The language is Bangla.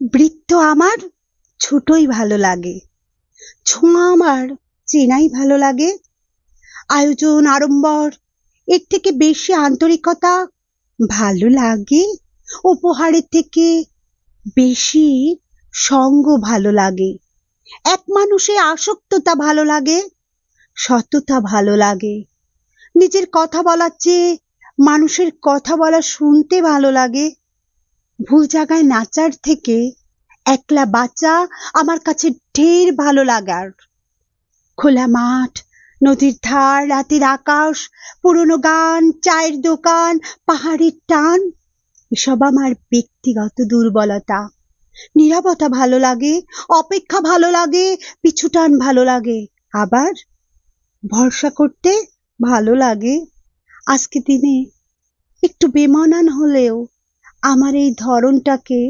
বৃত্ত আমার ছোটই ভালো লাগে, ছোঁয়া আমার চেনাই ভালো লাগে। আয়োজন আড়ম্বর এর থেকে বেশি আন্তরিকতা ভালো লাগে। উপহারের থেকে বেশি সঙ্গ ভালো লাগে। এক মানুষে আসক্ততা ভালো লাগে, সততা ভালো লাগে। নিজের কথা বলার চেয়ে মানুষের কথা বলা শুনতে ভালো লাগে। ভুল জায়গায় নাচার থেকে একলা বাঁচা আমার কাছে ঢের ভালো লাগার। খোলা মাঠ, নদীর ধার, রাতের আকাশ, পুরনো গান, চায়ের দোকান, পাহাড়ের টান এসব আমার ব্যক্তিগত দুর্বলতা। নীরবতা ভালো লাগে, অপেক্ষা ভালো লাগে, পিছুটান ভালো লাগে, আবার ভরসা করতে ভালো লাগে। আজকে দিনে একটু বেমানান হলেও আমার এই ধরনটাকে